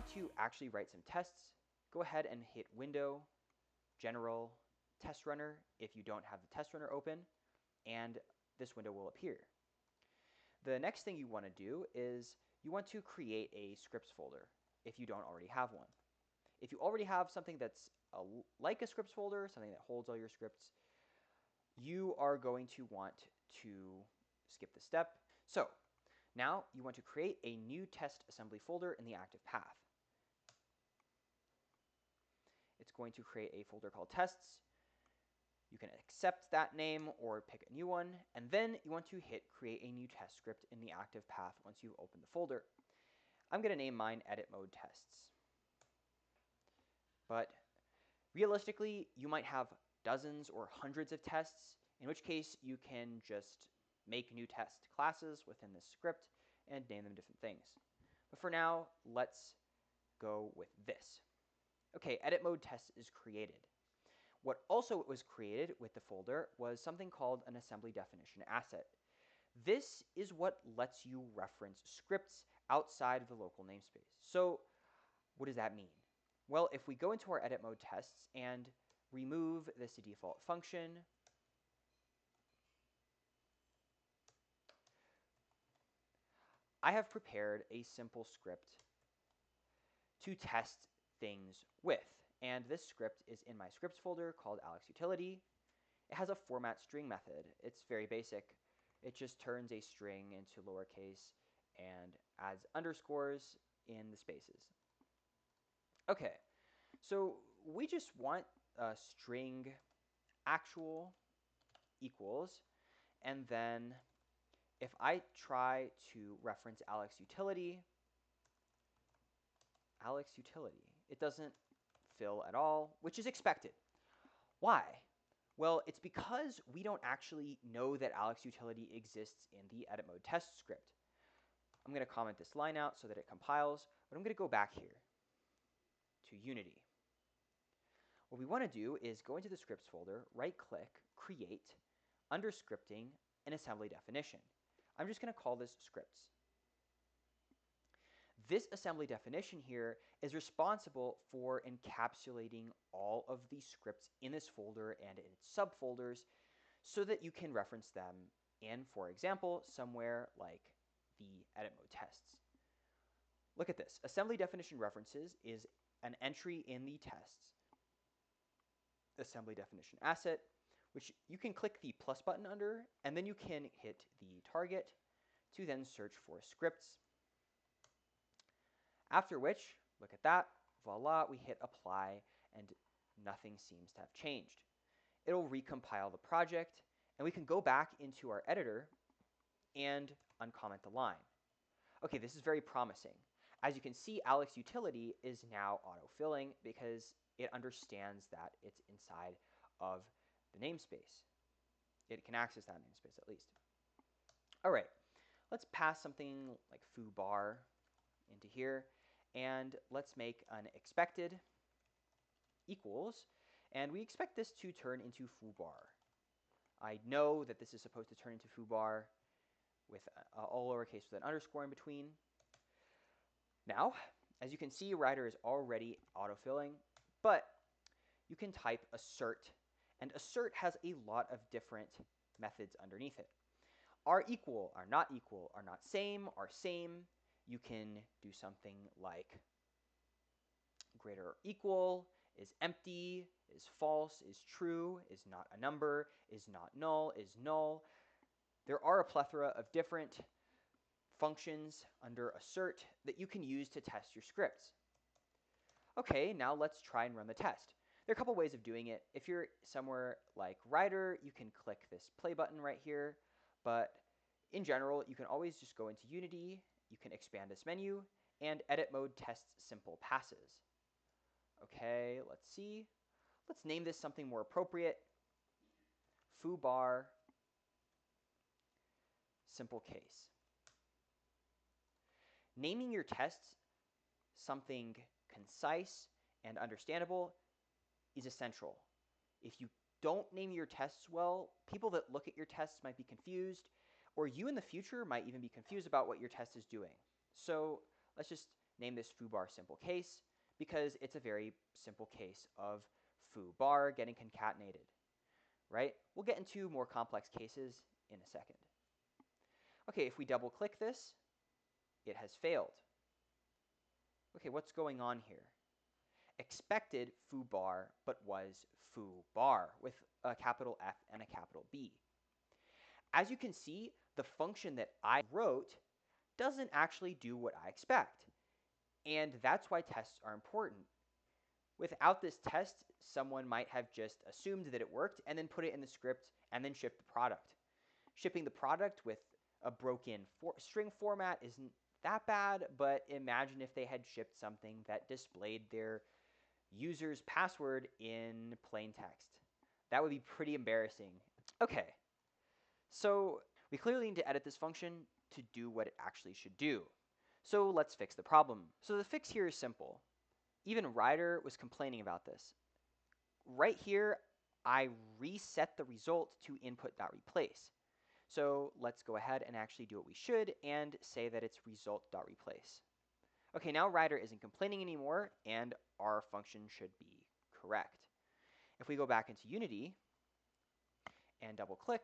want to actually write some tests, go ahead and hit Window, General, Test Runner if you don't have the test runner open, and this window will appear. The next thing you want to do is you want to create a scripts folder if you don't already have one. If you already have something that's like a scripts folder, something that holds all your scripts, you are going to want to skip the step. So now you want to create a new test assembly folder in the active path. It's going to create a folder called tests. You can accept that name or pick a new one, and then you want to hit create a new test script in the active path once you've opened the folder. I'm going to name mine edit mode tests. But realistically, you might have dozens or hundreds of tests, in which case you can just make new test classes within this script and name them different things. But for now, let's go with this. Okay, edit mode test is created. What also was created with the folder was something called an assembly definition asset. This is what lets you reference scripts outside of the local namespace. So what does that mean? Well, if we go into our edit mode tests and remove this default function, I have prepared a simple script to test things with. And this script is in my scripts folder called AlexUtility. It has a format string method. It's very basic. It just turns a string into lowercase and adds underscores in the spaces. Okay, so we just want a string actual equals, and then if I try to reference AlexUtility, it doesn't fill at all, which is expected. Why? Well, it's because we don't actually know that AlexUtility exists in the edit mode test script. I'm going to comment this line out so that it compiles, but I'm going to go back here to Unity. What we want to do is go into the scripts folder, right-click, create, under scripting, an assembly definition. I'm just going to call this scripts. This assembly definition here is responsible for encapsulating all of the scripts in this folder and in its subfolders so that you can reference them in, for example, somewhere like the edit mode tests. Look at this. Assembly definition references is an entry in the tests assembly definition asset, which you can click the plus button under, and then you can hit the target to then search for scripts. After which, look at that, voila, we hit apply, and nothing seems to have changed. It'll recompile the project, and we can go back into our editor and uncomment the line. Okay, this is very promising. As you can see, AlexUtility is now autofilling because it understands that it's inside of the namespace. It can access that namespace at least. All right, let's pass something like foobar into here, and let's make an expected equals, and we expect this to turn into foobar. I know that this is supposed to turn into foobar with all lowercase with an underscore in between. Now, as you can see, Writer is already autofilling, but you can type assert, and assert has a lot of different methods underneath it. Are equal, are not same, are same. You can do something like greater or equal, is empty, is false, is true, is not a number, is not null, is null. There are a plethora of different functions under assert that you can use to test your scripts. Okay, now let's try and run the test. There are a couple ways of doing it. If you're somewhere like Writer, you can click this play button right here, but in general, you can always just go into Unity, you can expand this menu, and edit mode tests simple passes. Okay, let's see. Let's name this something more appropriate. Foobar simple case. Naming your tests something concise and understandable is essential. If you don't name your tests well, people that look at your tests might be confused, or you in the future might even be confused about what your test is doing. So let's just name this foobar simple case because it's a very simple case of foobar getting concatenated, right? We'll get into more complex cases in a second. Okay, if we double click this, it has failed. Okay, what's going on here? Expected foobar, but was foobar with a capital F and a capital B. As you can see, the function that I wrote doesn't actually do what I expect. And that's why tests are important. Without this test, someone might have just assumed that it worked and then put it in the script and then shipped the product. Shipping the product with a broken string format isn't that bad, but imagine if they had shipped something that displayed their user's password in plain text. That would be pretty embarrassing. Okay, so we clearly need to edit this function to do what it actually should do. So let's fix the problem. So the fix here is simple. Even Ryder was complaining about this. Right here, I reset the result to input.replace. So let's go ahead and actually do what we should and say that it's result.replace. Okay, now Ryder isn't complaining anymore, and our function should be correct. If we go back into Unity and double click,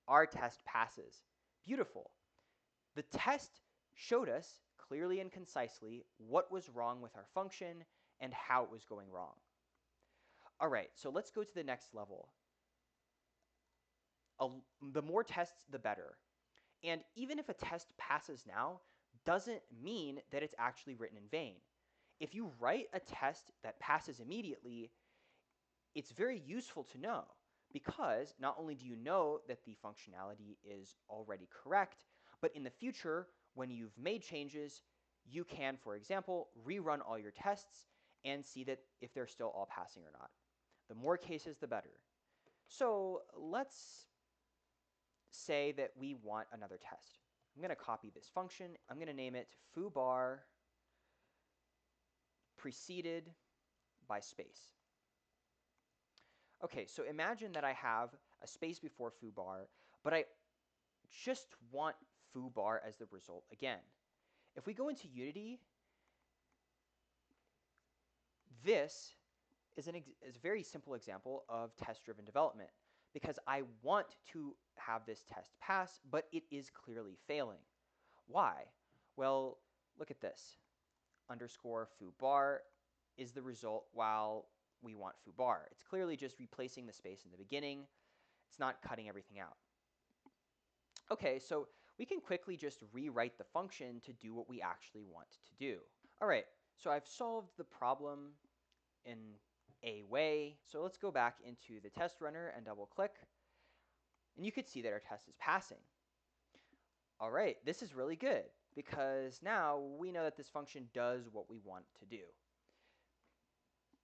our test passes. Beautiful. The test showed us clearly and concisely what was wrong with our function and how it was going wrong. All right, so let's go to the next level. The more tests, the better. And even if a test passes now, doesn't mean that it's actually written in vain. If you write a test that passes immediately, it's very useful to know because not only do you know that the functionality is already correct, but in the future, when you've made changes, you can, for example, rerun all your tests and see that if they're still all passing or not. The more cases, the better. So let's say that we want another test. I'm going to copy this function. I'm going to name it foobar preceded by space. Okay, so imagine that I have a space before foobar, but I just want foobar as the result again. If we go into Unity, this is a very simple example of test-driven development because I want to have this test pass, but it is clearly failing. Why? Well, look at this. Underscore foobar is the result while we want foobar. It's clearly just replacing the space in the beginning. It's not cutting everything out. Okay, so we can quickly just rewrite the function to do what we actually want to do. All right, so I've solved the problem in a way. So let's go back into the test runner and double click. And you could see that our test is passing. All right, this is really good because now we know that this function does what we want to do.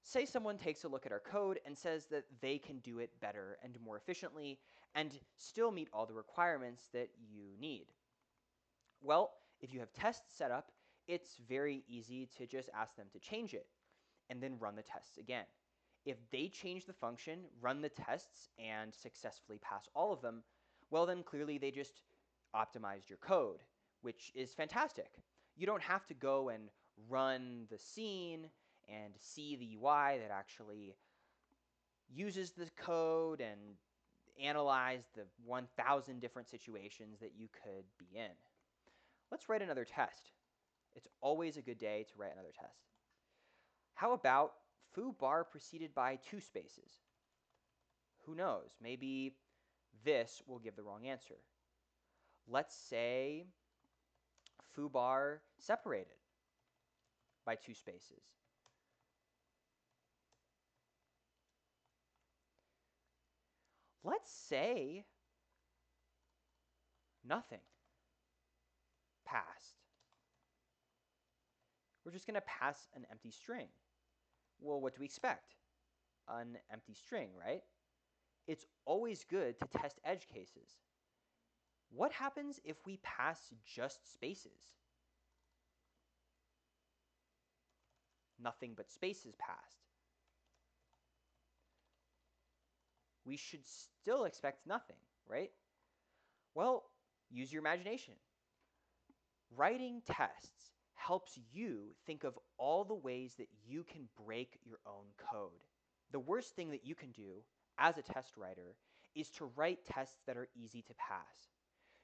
Say someone takes a look at our code and says that they can do it better and more efficiently and still meet all the requirements that you need. Well, if you have tests set up, it's very easy to just ask them to change it and then run the tests again. If they change the function, run the tests, and successfully pass all of them, well then clearly they just optimized your code, which is fantastic. You don't have to go and run the scene and see the UI that actually uses the code and analyze the 1,000 different situations that you could be in. Let's write another test. It's always a good day to write another test. How about foobar preceded by 2 spaces? Who knows? Maybe this will give the wrong answer. Let's say foobar separated by 2 spaces. Let's say nothing passed. We're just going to pass an empty string. Well, what do we expect? An empty string, right? It's always good to test edge cases. What happens if we pass just spaces? Nothing but spaces passed. We should still expect nothing, right? Well, use your imagination. Writing tests helps you think of all the ways that you can break your own code. The worst thing that you can do as a test writer is to write tests that are easy to pass.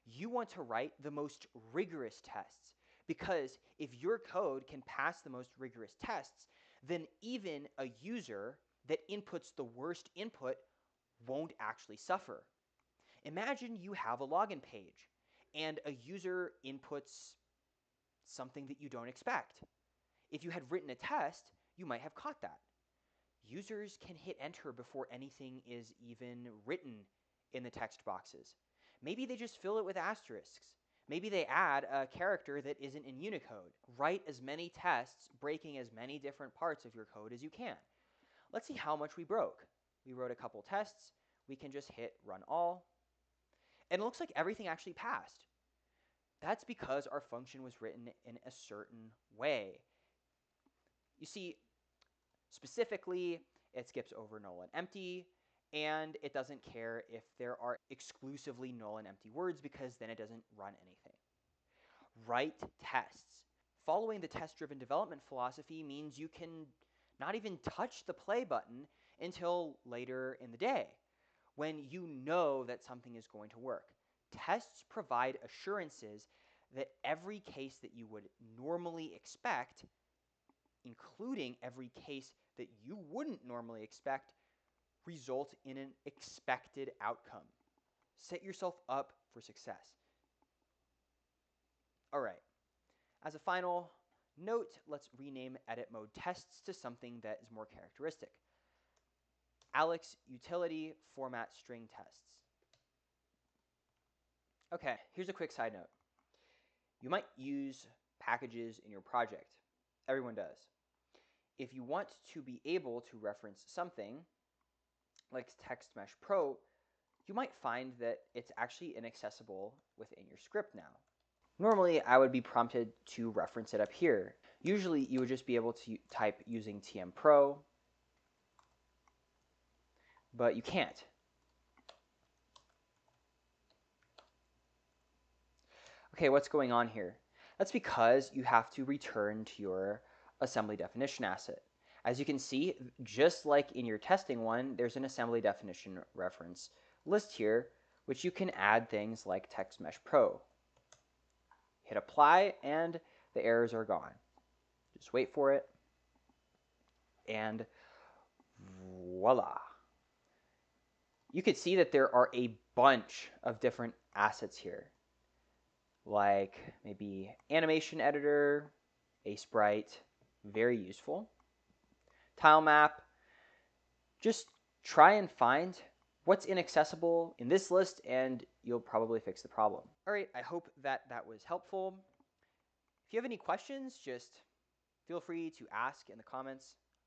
You want to write the most rigorous tests, because if your code can pass the most rigorous tests, then even a user that inputs the worst input won't actually suffer. Imagine you have a login page and a user inputs something that you don't expect. If you had written a test, you might have caught that. Users can hit enter before anything is even written in the text boxes. Maybe they just fill it with asterisks. Maybe they add a character that isn't in Unicode. Write as many tests breaking as many different parts of your code as you can. Let's see how much we broke. We wrote a couple tests. We can just hit run all. And it looks like everything actually passed. That's because our function was written in a certain way. You see, specifically, it skips over null and empty, and it doesn't care if there are exclusively null and empty words, because then it doesn't run anything. Write tests. Following the test-driven development philosophy means you can not even touch the play button until later in the day, when you know that something is going to work. Tests provide assurances that every case that you would normally expect, including every case that you wouldn't normally expect, result in an expected outcome. Set yourself up for success. All right. As a final note, let's rename edit mode tests to something that is more characteristic. Alex utility format string tests. Okay, here's a quick side note. You might use packages in your project. Everyone does. If you want to be able to reference something like TextMesh Pro, you might find that it's actually inaccessible within your script now. Normally, I would be prompted to reference it up here. Usually, you would just be able to type using TM Pro, but you can't. Okay, what's going on here? That's because you have to return to your assembly definition asset. As you can see, just like in your testing one, there's an assembly definition reference list here, which you can add things like TextMesh Pro. Hit apply, and the errors are gone. Just wait for it, and voila. You could see that there are a bunch of different assets here, like maybe animation editor, a sprite, very useful. Tile map. Just try and find what's inaccessible in this list, and you'll probably fix the problem. All right, I hope that was helpful. If you have any questions, just feel free to ask in the comments.